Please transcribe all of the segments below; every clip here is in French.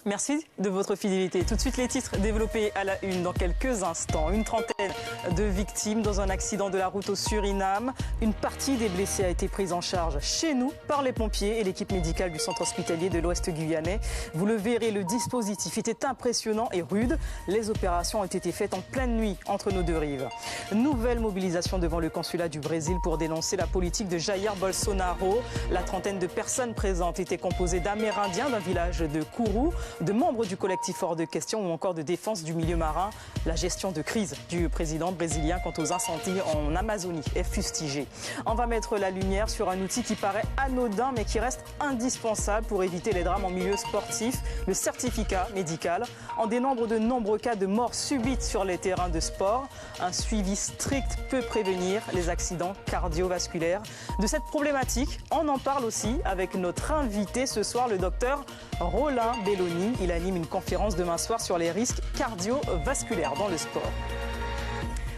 Merci de votre fidélité. Tout de suite, les titres développés à la une dans quelques instants. Une trentaine de victimes dans un accident de la route au Suriname. Une partie des blessés a été prise en charge chez nous par les pompiers et l'équipe médicale du centre hospitalier de l'Ouest guyanais. Vous le verrez, le dispositif était impressionnant et rude. Les opérations ont été faites en pleine nuit entre nos deux rives. Nouvelle mobilisation devant le consulat du Brésil pour dénoncer la politique de Jair Bolsonaro. La trentaine de personnes présentes étaient composées d'Amérindiens d'un village de Kourou, de membres du collectif Hors de Question ou encore de défense du milieu marin. La gestion de crise du président brésilien quant aux incendies en Amazonie est fustigée. On va mettre la lumière sur un outil qui paraît anodin mais qui reste indispensable pour éviter les drames en milieu sportif, le certificat médical. On dénombre de nombreux cas de mort subite sur les terrains de sport. Un suivi strict peut prévenir les accidents cardiovasculaires. De cette problématique, on en parle aussi avec notre invité ce soir, le docteur Rollin Belloni. Il anime une conférence demain soir sur les risques cardiovasculaires dans le sport.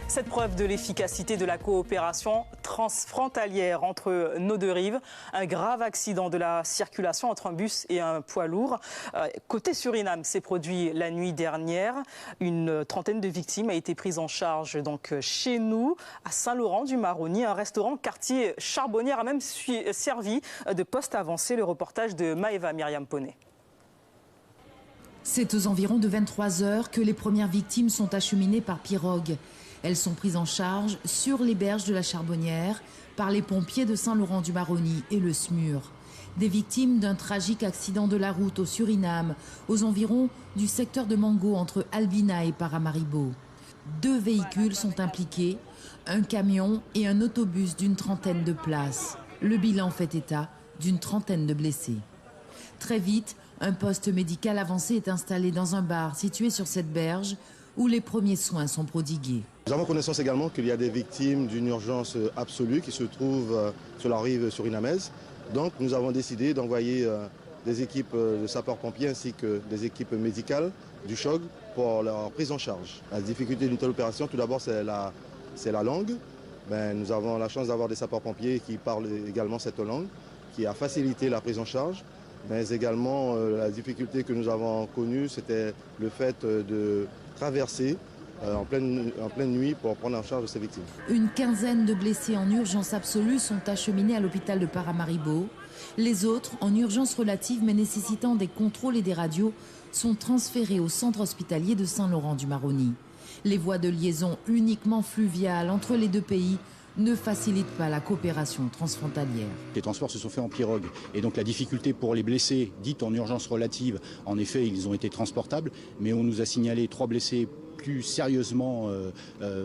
Cette preuve de l'efficacité de la coopération transfrontalière entre nos deux rives, un grave accident de la circulation entre un bus et un poids lourd. Côté Suriname, s'est produit la nuit dernière. Une trentaine de victimes a été prise en charge donc chez nous, à Saint-Laurent-du-Maroni. Un restaurant quartier Charbonnière a même servi de poste avancé. Le reportage de Maëva Myriam Poney. C'est aux environs de 23 heures que les premières victimes sont acheminées par pirogue. Elles sont prises en charge sur les berges de la Charbonnière par les pompiers de Saint-Laurent-du-Maroni et le SMUR. Des victimes d'un tragique accident de la route au Suriname, aux environs du secteur de Mango entre Albina et Paramaribo. 2 véhicules sont impliqués, un camion et un autobus d'une trentaine de places. Le bilan fait état d'une trentaine de blessés. Très vite, un poste médical avancé est installé dans un bar situé sur cette berge où les premiers soins sont prodigués. Nous avons connaissance également qu'il y a des victimes d'une urgence absolue qui se trouvent sur la rive surinamaise. Donc nous avons décidé d'envoyer des équipes de sapeurs-pompiers ainsi que des équipes médicales du CHOG pour leur prise en charge. La difficulté d'une telle opération, tout d'abord, c'est la langue. Nous avons la chance d'avoir des sapeurs-pompiers qui parlent également cette langue, qui a facilité la prise en charge. Mais également, la difficulté que nous avons connue, c'était le fait de traverser en pleine nuit pour prendre en charge ces victimes. Une quinzaine de blessés en urgence absolue sont acheminés à l'hôpital de Paramaribo. Les autres, en urgence relative mais nécessitant des contrôles et des radios, sont transférés au centre hospitalier de Saint-Laurent-du-Maroni. Les voies de liaison uniquement fluviales entre les deux pays ne facilite pas la coopération transfrontalière. Les transports se sont faits en pirogue et donc la difficulté pour les blessés dites en urgence relative, en effet ils ont été transportables, mais on nous a signalé 3 blessés plus sérieusement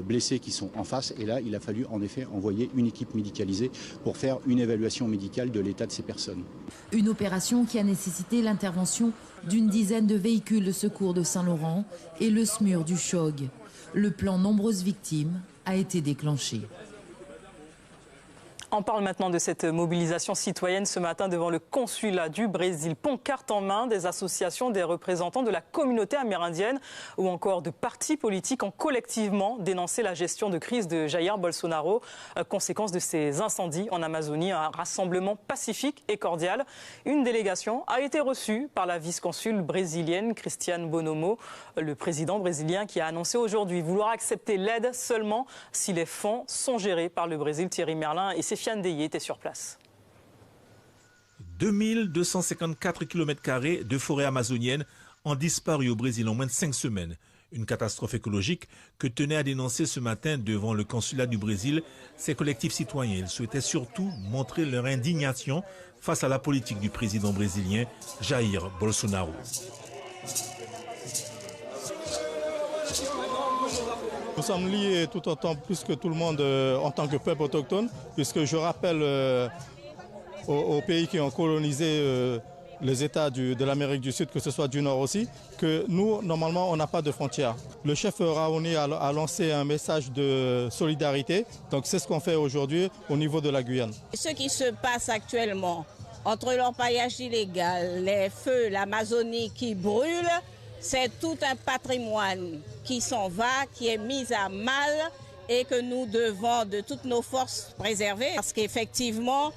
blessés qui sont en face et là il a fallu en effet envoyer une équipe médicalisée pour faire une évaluation médicale de l'état de ces personnes. Une opération qui a nécessité l'intervention d'une dizaine de véhicules de secours de Saint-Laurent et le SMUR du CHOG. Le plan nombreuses victimes a été déclenché. On parle maintenant de cette mobilisation citoyenne ce matin devant le consulat du Brésil. Pancarte en main, des associations, des représentants de la communauté amérindienne ou encore de partis politiques ont collectivement dénoncé la gestion de crise de Jair Bolsonaro. Conséquence de ces incendies en Amazonie, un rassemblement pacifique et cordial. Une délégation a été reçue par la vice-consul brésilienne Cristiane Bonomo, le président brésilien qui a annoncé aujourd'hui vouloir accepter l'aide seulement si les fonds sont gérés par le Brésil. Thierry Merlin et ses Fiane Deyé était sur place. 2254 km² de forêt amazonienne ont disparu au Brésil en moins de 5 semaines. Une catastrophe écologique que tenaient à dénoncer ce matin devant le consulat du Brésil ces collectifs citoyens. Ils souhaitaient surtout montrer leur indignation face à la politique du président brésilien Jair Bolsonaro. Nous sommes liés tout autant plus que tout le monde en tant que peuple autochtone, puisque je rappelle aux pays qui ont colonisé les États de l'Amérique du Sud, que ce soit du Nord aussi, que nous, normalement, on n'a pas de frontières. Le chef Raoni a lancé un message de solidarité, donc c'est ce qu'on fait aujourd'hui au niveau de la Guyane. Ce qui se passe actuellement entre l'orpaillage illégal, les feux, l'Amazonie qui brûle, c'est tout un patrimoine qui s'en va, qui est mis à mal et que nous devons de toutes nos forces préserver. Parce qu'effectivement,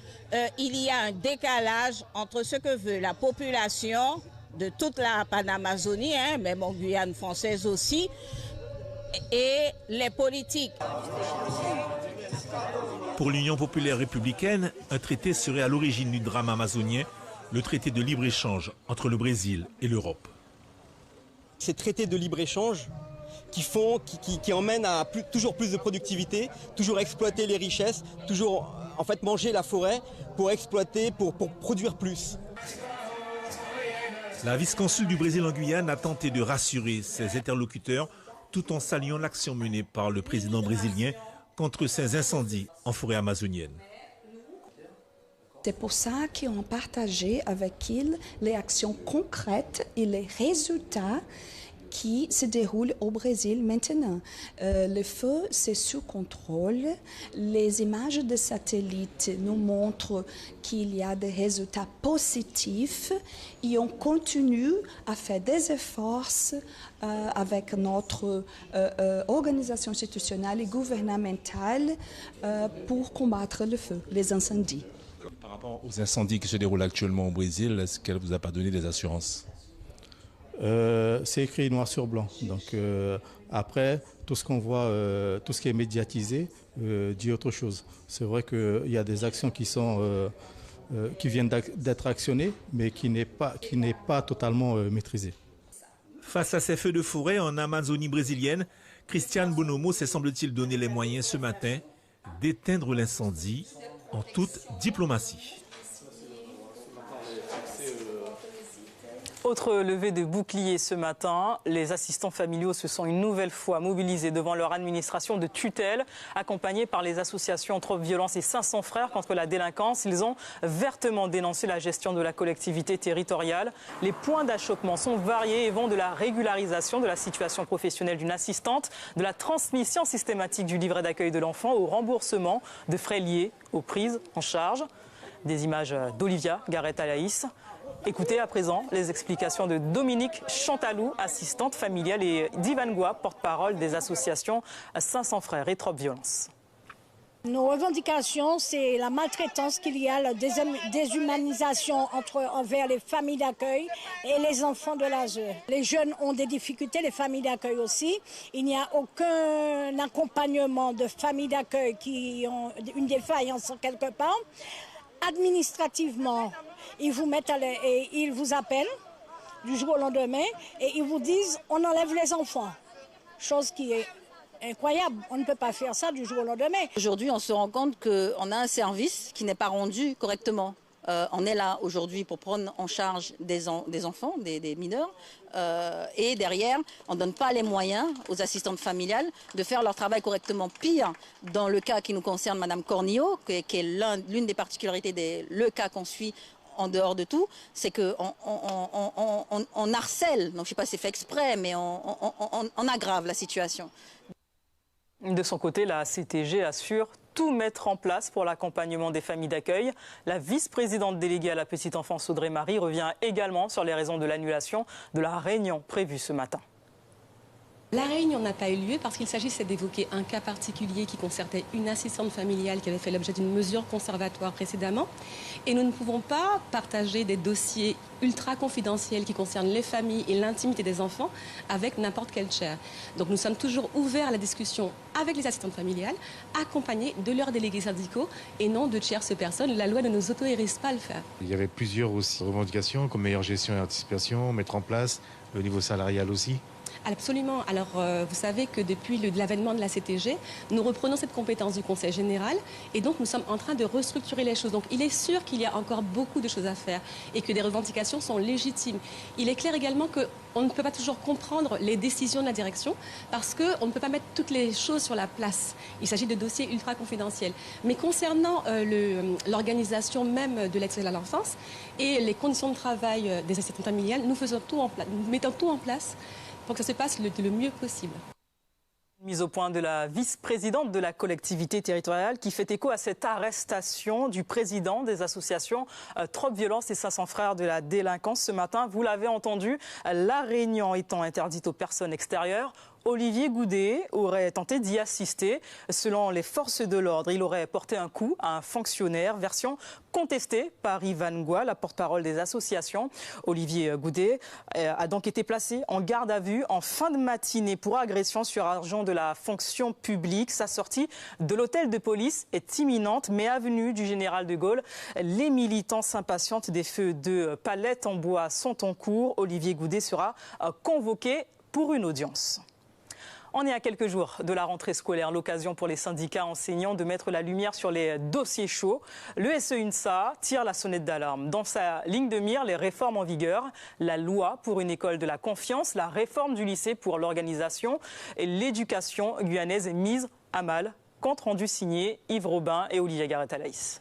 il y a un décalage entre ce que veut la population de toute la Panamazonie, même en Guyane française aussi, et les politiques. Pour l'Union populaire républicaine, un traité serait à l'origine du drame amazonien, le traité de libre-échange entre le Brésil et l'Europe. Ces traités de libre-échange qui emmènent à toujours plus de productivité, toujours exploiter les richesses, toujours en fait manger la forêt pour exploiter, pour produire plus. La vice-consul du Brésil en Guyane a tenté de rassurer ses interlocuteurs tout en saluant l'action menée par le président brésilien contre ces incendies en forêt amazonienne. C'est pour ça qu'on a partagé avec ils les actions concrètes et les résultats qui se déroulent au Brésil maintenant. Le feu, c'est sous contrôle. Les images de satellites nous montrent qu'il y a des résultats positifs et on continue à faire des efforts avec notre organisation institutionnelle et gouvernementale pour combattre le feu, les incendies. Par rapport aux incendies qui se déroulent actuellement au Brésil, est-ce qu'elle ne vous a pas donné des assurances ? C'est écrit noir sur blanc. Donc après, tout ce qu'on voit, tout ce qui est médiatisé dit autre chose. C'est vrai qu'il y a des actions qui viennent d'être actionnées, mais qui n'est pas totalement maîtrisées. Face à ces feux de forêt en Amazonie brésilienne, Cristiane Bonomo s'est semble-t-il donné les moyens ce matin d'éteindre l'incendie en toute diplomatie. Autre levée de bouclier ce matin, les assistants familiaux se sont une nouvelle fois mobilisés devant leur administration de tutelle, accompagnés par les associations Trop Violence et 500 Frères contre la délinquance. Ils ont vertement dénoncé la gestion de la collectivité territoriale. Les points d'achoppement sont variés et vont de la régularisation de la situation professionnelle d'une assistante, de la transmission systématique du livret d'accueil de l'enfant au remboursement de frais liés aux prises en charge. Des images d'Olivia Garrett-Alaïs. Écoutez à présent les explications de Dominique Chantalou, assistante familiale, et d'Ivan Goua, porte-parole des associations 500 Frères et Trop Violence. Nos revendications, c'est la maltraitance qu'il y a, la déshumanisation envers les familles d'accueil et les enfants de l'ASE. Les jeunes ont des difficultés, les familles d'accueil aussi. Il n'y a aucun accompagnement de familles d'accueil qui ont une défaillance quelque part. Administrativement, ils vous appellent du jour au lendemain et ils vous disent on enlève les enfants. Chose qui est incroyable, on ne peut pas faire ça du jour au lendemain. Aujourd'hui, on se rend compte qu'on a un service qui n'est pas rendu correctement. On est là aujourd'hui pour prendre en charge des enfants, des mineurs. Et derrière, on ne donne pas les moyens aux assistantes familiales de faire leur travail correctement. Pire, dans le cas qui nous concerne, Madame Cornillo, qui est l'une des particularités, le cas qu'on suit en dehors de tout, c'est qu'on harcèle. Donc je ne sais pas si c'est fait exprès, mais on aggrave la situation. De son côté, la CTG assure tout mettre en place pour l'accompagnement des familles d'accueil. La vice-présidente déléguée à la petite enfance, Audrey Marie, revient également sur les raisons de l'annulation de la réunion prévue ce matin. La réunion n'a pas eu lieu parce qu'il s'agissait d'évoquer un cas particulier qui concernait une assistante familiale qui avait fait l'objet d'une mesure conservatoire précédemment. Et nous ne pouvons pas partager des dossiers ultra confidentiels qui concernent les familles et l'intimité des enfants avec n'importe quel chair. Donc nous sommes toujours ouverts à la discussion avec les assistantes familiales, accompagnées de leurs délégués syndicaux et non de tierces personnes. La loi ne nous auto-autorise pas à le faire. Il y avait plusieurs aussi revendications comme meilleure gestion et anticipation, mettre en place le niveau salarial aussi. Absolument. Alors, vous savez que depuis l'avènement de la CTG, nous reprenons cette compétence du Conseil général et donc nous sommes en train de restructurer les choses. Donc, il est sûr qu'il y a encore beaucoup de choses à faire et que des revendications sont légitimes. Il est clair également qu'on ne peut pas toujours comprendre les décisions de la direction parce qu'on ne peut pas mettre toutes les choses sur la place. Il s'agit de dossiers ultra confidentiels. Mais concernant l'organisation même de l'aide sociale à l'enfance et les conditions de travail des assistantes familiales, nous mettons tout en place pour que ça se passe le mieux possible. Mise au point de la vice-présidente de la collectivité territoriale qui fait écho à cette arrestation du président des associations Trop Violence et 500 Frères de la délinquance ce matin. Vous l'avez entendu, la réunion étant interdite aux personnes extérieures, Olivier Goudet aurait tenté d'y assister. Selon les forces de l'ordre, il aurait porté un coup à un fonctionnaire, version contestée par Yvan Goua, la porte-parole des associations. Olivier Goudet a donc été placé en garde à vue en fin de matinée pour agression sur argent de la fonction publique. Sa sortie de l'hôtel de police est imminente, mais avenue du Général de Gaulle, les militants s'impatientent. Des feux de palettes en bois sont en cours. Olivier Goudet sera convoqué pour une audience. On est à quelques jours de la rentrée scolaire, l'occasion pour les syndicats enseignants de mettre la lumière sur les dossiers chauds. Le SEUNSA tire la sonnette d'alarme. Dans sa ligne de mire, les réformes en vigueur, la loi pour une école de la confiance, la réforme du lycée pour l'organisation et l'éducation guyanaise est mise à mal. Compte rendu signé Yves Robin et Olivier Garret-Alaïs.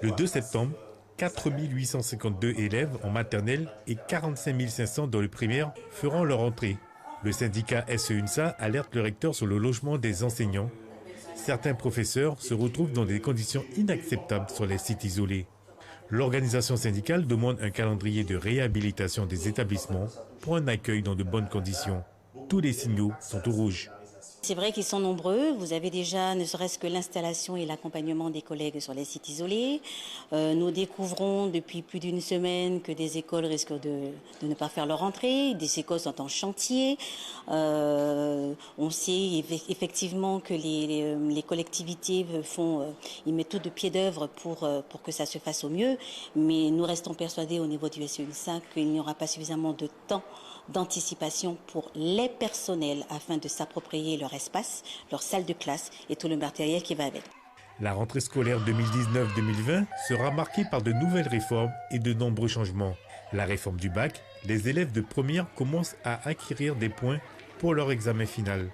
Le 2 septembre, 4 852 élèves en maternelle et 45 500 dans le primaire feront leur entrée. Le syndicat SEUNSA alerte le recteur sur le logement des enseignants. Certains professeurs se retrouvent dans des conditions inacceptables sur les sites isolés. L'organisation syndicale demande un calendrier de réhabilitation des établissements pour un accueil dans de bonnes conditions. Tous les signaux sont au rouge. C'est vrai qu'ils sont nombreux. Vous avez déjà, ne serait-ce que l'installation et l'accompagnement des collègues sur les sites isolés. Nous découvrons depuis plus d'une semaine que des écoles risquent de ne pas faire leur entrée. Des écoles sont en chantier. On sait effectivement que les collectivités ils mettent tout de pied d'œuvre pour que ça se fasse au mieux. Mais nous restons persuadés au niveau du SEUNSA qu'il n'y aura pas suffisamment de temps d'anticipation pour les personnels afin de s'approprier leur espace, leur salle de classe et tout le matériel qui va avec. La rentrée scolaire 2019-2020 sera marquée par de nouvelles réformes et de nombreux changements. La réforme du bac, les élèves de première commencent à acquérir des points pour leur examen final.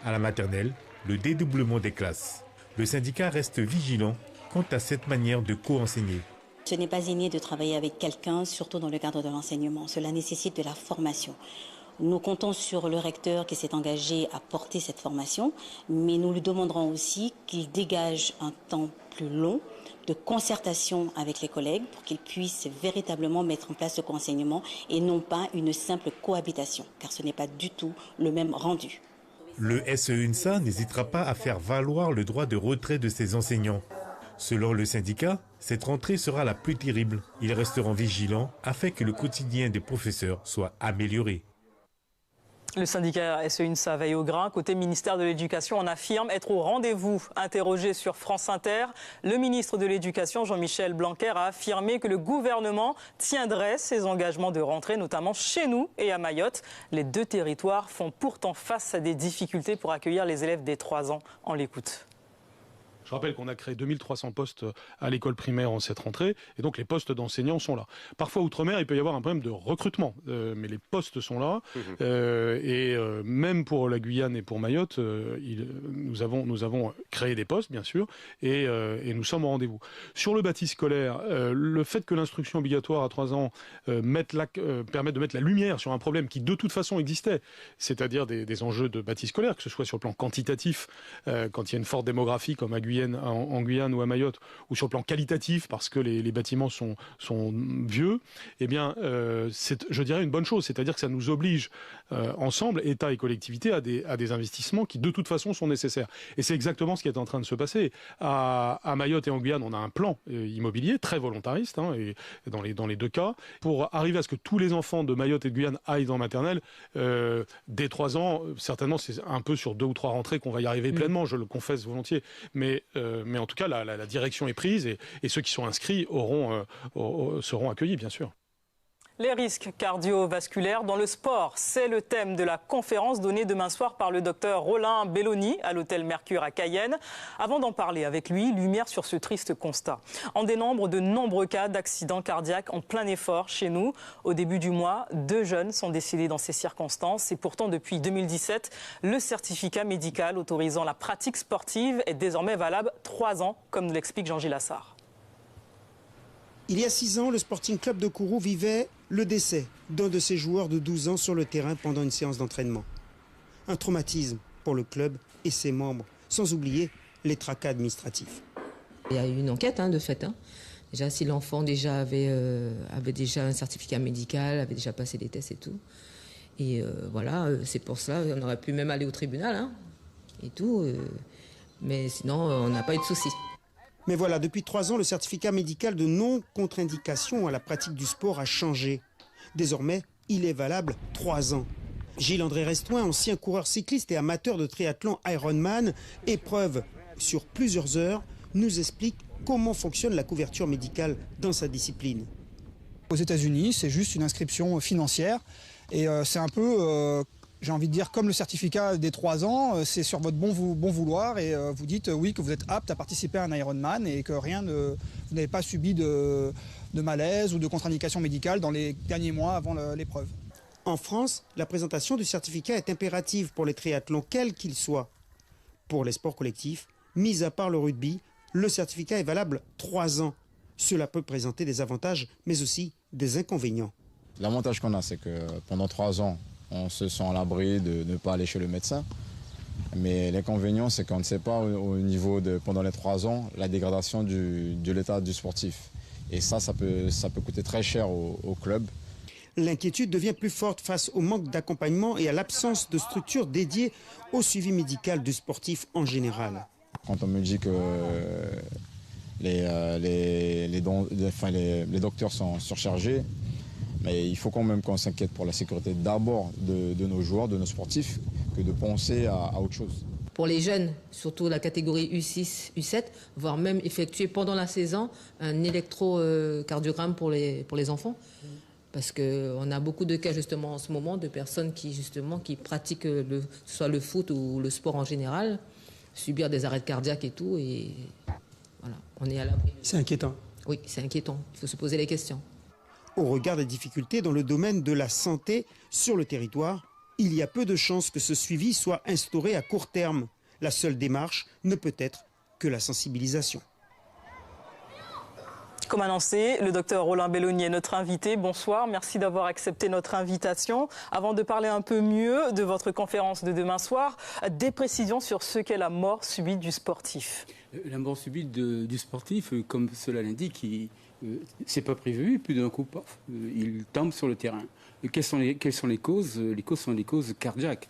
À la maternelle, le dédoublement des classes. Le syndicat reste vigilant quant à cette manière de co-enseigner. Ce n'est pas inné de travailler avec quelqu'un, surtout dans le cadre de l'enseignement. Cela nécessite de la formation. Nous comptons sur le recteur qui s'est engagé à porter cette formation, mais nous lui demanderons aussi qu'il dégage un temps plus long de concertation avec les collègues pour qu'ils puissent véritablement mettre en place ce co-enseignement et non pas une simple cohabitation, car ce n'est pas du tout le même rendu. Le SEUNSA n'hésitera pas à faire valoir le droit de retrait de ses enseignants. Selon le syndicat, cette rentrée sera la plus terrible. Ils resteront vigilants afin que le quotidien des professeurs soit amélioré. Le syndicat SEUNSA veille au grain. Côté ministère de l'Éducation, on affirme être au rendez-vous. Interrogé sur France Inter, le ministre de l'Éducation, Jean-Michel Blanquer, a affirmé que le gouvernement tiendrait ses engagements de rentrée, notamment chez nous et à Mayotte. Les deux territoires font pourtant face à des difficultés pour accueillir les élèves des 3 ans. On l'écoute. Je rappelle qu'on a créé 2300 postes à l'école primaire en cette rentrée, et donc les postes d'enseignants sont là. Parfois, outre-mer, il peut y avoir un problème de recrutement, mais les postes sont là. Même pour la Guyane et pour Mayotte, nous avons créé des postes, bien sûr, et nous sommes au rendez-vous. Sur le bâti scolaire, le fait que l'instruction obligatoire à 3 ans permette de mettre la lumière sur un problème qui de toute façon existait, c'est-à-dire des enjeux de bâti scolaire, que ce soit sur le plan quantitatif, quand il y a une forte démographie comme à Guyane, en Guyane ou à Mayotte, ou sur le plan qualitatif parce que les bâtiments sont vieux, eh bien c'est, je dirais, une bonne chose. C'est-à-dire que ça nous oblige ensemble, État et collectivités, à des investissements qui de toute façon sont nécessaires. Et c'est exactement ce qui est en train de se passer. À Mayotte et en Guyane, on a un plan immobilier très volontariste, et dans les deux cas, pour arriver à ce que tous les enfants de Mayotte et de Guyane aillent en maternelle dès 3 ans. Certainement, c'est un peu sur 2 ou 3 rentrées qu'on va y arriver pleinement, je le confesse volontiers. Mais en tout cas, la direction est prise et ceux qui sont inscrits seront accueillis, bien sûr. Les risques cardiovasculaires dans le sport, c'est le thème de la conférence donnée demain soir par le docteur Roland Belloni à l'hôtel Mercure à Cayenne. Avant d'en parler avec lui, lumière sur ce triste constat. On dénombre de nombreux cas d'accidents cardiaques en plein effort chez nous. Au début du mois, 2 jeunes sont décédés dans ces circonstances. Et pourtant, depuis 2017, le certificat médical autorisant la pratique sportive est désormais valable 3 ans, comme nous l'explique Jean-Gilles Assard. Il y a 6 ans, le Sporting Club de Kourou vivait le décès d'un de ses joueurs de 12 ans sur le terrain pendant une séance d'entraînement. Un traumatisme pour le club et ses membres, sans oublier les tracas administratifs. Il y a eu une enquête de fait. Déjà, si l'enfant avait déjà un certificat médical, avait déjà passé des tests et tout. Et voilà, c'est pour cela, on aurait pu même aller au tribunal, hein, et tout. Mais sinon, on n'a pas eu de soucis. Mais voilà, depuis 3 ans, le certificat médical de non-contre-indication à la pratique du sport a changé. Désormais, il est valable 3 ans. Gilles-André Restoin, ancien coureur cycliste et amateur de triathlon Ironman, épreuve sur plusieurs heures, nous explique comment fonctionne la couverture médicale dans sa discipline. Aux États-Unis, c'est juste une inscription financière et c'est un peu, j'ai envie de dire, comme le certificat des 3 ans, c'est sur votre bon vouloir et vous dites oui que vous êtes apte à participer à un Ironman et que vous n'avez pas subi de malaise ou de contre-indication médicale dans les derniers mois avant l'épreuve. En France, la présentation du certificat est impérative pour les triathlons, quels qu'ils soient. Pour les sports collectifs, mis à part le rugby, le certificat est valable 3 ans. Cela peut présenter des avantages, mais aussi des inconvénients. L'avantage qu'on a, c'est que pendant 3 ans, on se sent à l'abri de ne pas aller chez le médecin. Mais l'inconvénient, c'est qu'on ne sait pas au niveau de, pendant les 3 ans, la dégradation de l'état du sportif. Et ça peut coûter très cher au club. L'inquiétude devient plus forte face au manque d'accompagnement et à l'absence de structures dédiées au suivi médical du sportif en général. Quand on me dit que les docteurs sont surchargés, mais il faut quand même qu'on s'inquiète pour la sécurité d'abord de nos joueurs, de nos sportifs, que de penser à autre chose. Pour les jeunes, surtout la catégorie U6, U7, voire même effectuer pendant la saison un électrocardiogramme pour les enfants. Parce qu'on a beaucoup de cas justement en ce moment de personnes qui pratiquent soit le foot ou le sport en général, subir des arrêts cardiaques et tout. Et voilà, on est à l'abri. C'est inquiétant. Oui, c'est inquiétant. Il faut se poser les questions. Au regard des difficultés dans le domaine de la santé sur le territoire, il y a peu de chances que ce suivi soit instauré à court terme. La seule démarche ne peut être que la sensibilisation. Comme annoncé, le docteur Roland Belloni est notre invité. Bonsoir, merci d'avoir accepté notre invitation. Avant de parler un peu mieux de votre conférence de demain soir, des précisions sur ce qu'est la mort subite du sportif. La mort subite du sportif, comme cela l'indique, c'est pas prévu, plus d'un coup, paf, il tombe sur le terrain. Quelles sont les causes? Les causes sont les causes cardiaques.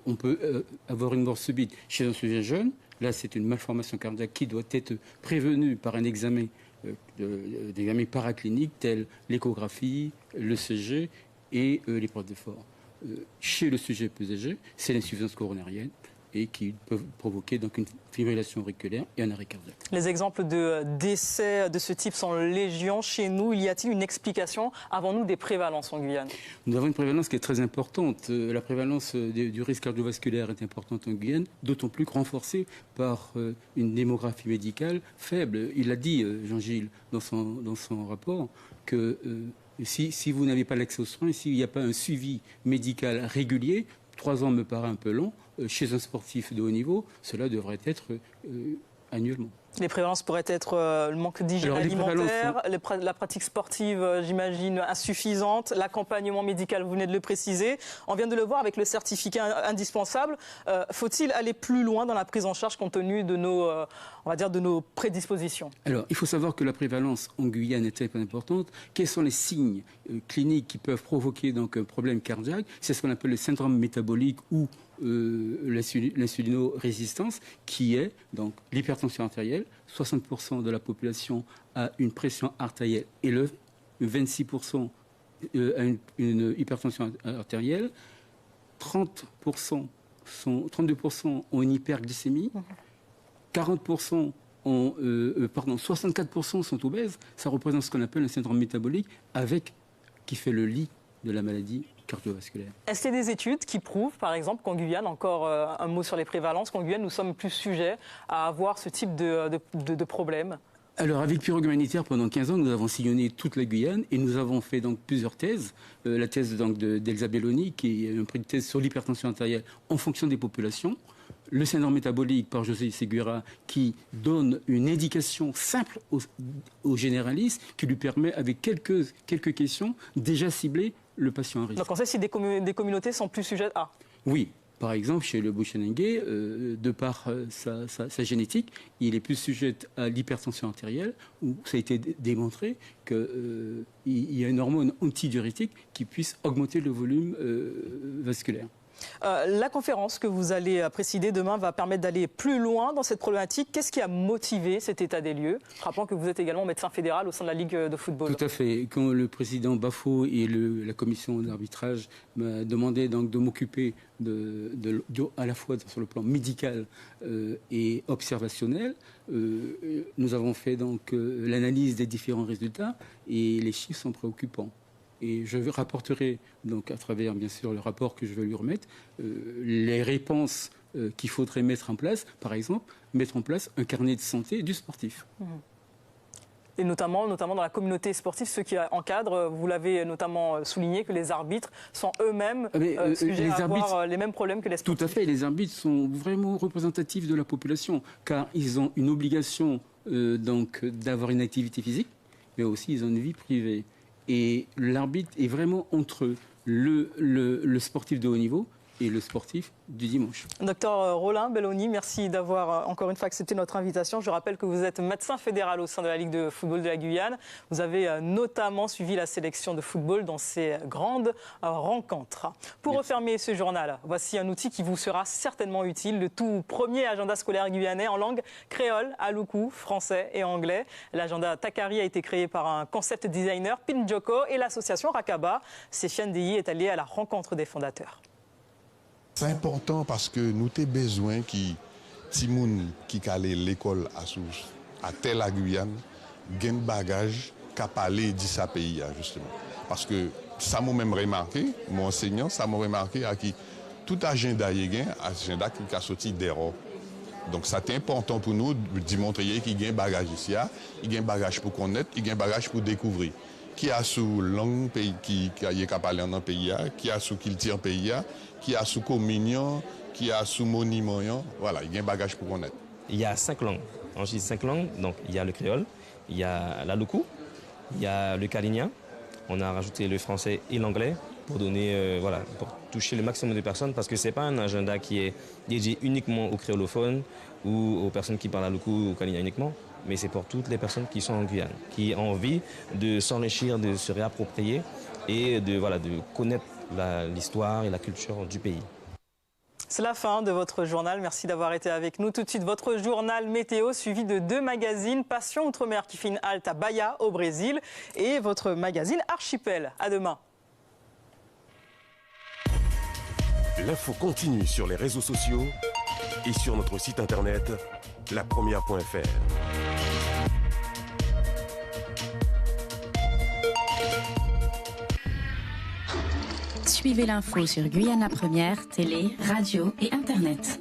On peut avoir une mort subite chez un sujet jeune. Là, c'est une malformation cardiaque qui doit être prévenue par un examen d'examens paracliniques tels l'échographie, le CG et l'épreuve d'effort. Chez le sujet plus âgé, c'est l'insuffisance coronarienne et qui peuvent provoquer donc une fibrillation auriculaire et un arrêt cardiaque. Les exemples de décès de ce type sont légion chez nous. Y a-t-il une explication? Avons-nous des prévalences en Guyane? Nous avons une prévalence qui est très importante. La prévalence du risque cardiovasculaire est importante en Guyane, d'autant plus renforcée par une démographie médicale faible. Il a dit, Jean-Gilles, dans son rapport, que si vous n'avez pas l'accès aux soins, s'il n'y a pas un suivi médical régulier, 3 ans me paraît un peu long. Chez un sportif de haut niveau, cela devrait être annuellement. Les prévalences pourraient être le manque d'hygiène alimentaire, la pratique sportive, j'imagine, insuffisante, l'accompagnement médical, vous venez de le préciser. On vient de le voir avec le certificat indispensable. Faut-il aller plus loin dans la prise en charge compte tenu de nos, on va dire, de nos prédispositions? Alors, il faut savoir que la prévalence en Guyane est très importante. Quels sont les signes cliniques qui peuvent provoquer donc un problème cardiaque? C'est ce qu'on appelle le syndrome métabolique ou l'insulinorésistance, qui est donc l'hypertension artérielle. 60% de la population a une pression artérielle élevée, 26% a une hypertension artérielle, 32% ont une hyperglycémie, 64% sont obèses. Ça représente ce qu'on appelle un syndrome métabolique qui fait le lit de la maladie cardiovasculaire. Est-ce qu'il y a des études qui prouvent, par exemple, qu'en Guyane, encore un mot sur les prévalences, qu'en Guyane, nous sommes plus sujets à avoir ce type de problème? Alors, avec Pirogue Humanitaire, pendant 15 ans, nous avons sillonné toute la Guyane et nous avons fait donc plusieurs thèses. La thèse d'Elsa Belloni, qui est un prix de thèse sur l'hypertension artérielle en fonction des populations. Le syndrome métabolique par José Segura, qui donne une indication simple aux généralistes, qui lui permet, avec quelques questions, déjà cibler le patient à risque. Donc on sait si des communautés sont plus sujettes à... Oui, Par exemple, chez le Bouchenengue, de par sa génétique, il est plus sujet à l'hypertension artérielle, où ça a été démontré qu'il y a une hormone antidiurétique qui puisse augmenter le volume vasculaire. La conférence que vous allez présider demain va permettre d'aller plus loin dans cette problématique. Qu'est-ce qui a motivé cet état des lieux? Rappelant que vous êtes également médecin fédéral au sein de la Ligue de football. Tout à fait. Quand le président Bafo et la commission d'arbitrage m'a demandé donc de m'occuper à la fois sur le plan médical et observationnel, nous avons fait donc l'analyse des différents résultats et les chiffres sont préoccupants. Et je rapporterai, donc à travers bien sûr le rapport que je vais lui remettre, les réponses qu'il faudrait mettre en place. Par exemple, mettre en place un carnet de santé du sportif. Et notamment dans la communauté sportive, ceux qui encadrent, vous l'avez notamment souligné, que les arbitres sont eux-mêmes sujets à avoir les mêmes problèmes que les sportifs. Tout à fait, les arbitres sont vraiment représentatifs de la population, car ils ont une obligation donc d'avoir une activité physique, mais aussi ils ont une vie privée. Et l'arbitre est vraiment entre le sportif de haut niveau et le sportif du dimanche. Docteur Rollin Belloni, merci d'avoir encore une fois accepté notre invitation. Je rappelle que vous êtes médecin fédéral au sein de la Ligue de football de la Guyane. Vous avez notamment suivi la sélection de football dans ces grandes rencontres. Pour refermer ce journal, voici un outil qui vous sera certainement utile. Le tout premier agenda scolaire guyanais en langue créole, aloukou, français et anglais. L'agenda Takari a été créé par un concept designer, Pinjoko, et l'association Rakaba. Séfiane Deyi est allée à la rencontre des fondateurs. C'est important parce que nous avons besoin que les gens qui allaient à l'école à tel la Guyane aient un bagage qui parler de ce pays, justement. Parce que ça m'a même remarqué, mon enseignant, ça m'a remarqué à qui tout agenda est un agenda qui a sorti d'erreur. Donc c'est important pour nous de montrer qu'il y a un bagage ici, il y a un bagage pour connaître, il y a un bagage pour découvrir. Qui a sous langue pays qui a parlé dans le pays, qui a sous culture pays, qui a sous communion, qui a sous monument. Voilà, il y a un bagage pour connaître. Il y a 5 langues. On dit 5 langues, donc il y a le créole, il y a l'aloukou, il y a le kalinien. On a rajouté le français et l'anglais pour donner, pour toucher le maximum de personnes, parce que c'est pas un agenda qui est dédié uniquement aux créolophones ou aux personnes qui parlent aloukou ou kalinien uniquement. Mais c'est pour toutes les personnes qui sont en Guyane, qui ont envie de s'enrichir, de se réapproprier et de connaître l'histoire et la culture du pays. C'est la fin de votre journal. Merci d'avoir été avec nous. Tout de suite, votre journal météo suivi de 2 magazines. Passion Outre-mer qui fait une halte à Bahia, au Brésil, et votre magazine Archipel. À demain. L'info continue sur les réseaux sociaux et sur notre site internet lapremière.fr. Suivez l'info sur Guyane La Première, télé, radio et internet.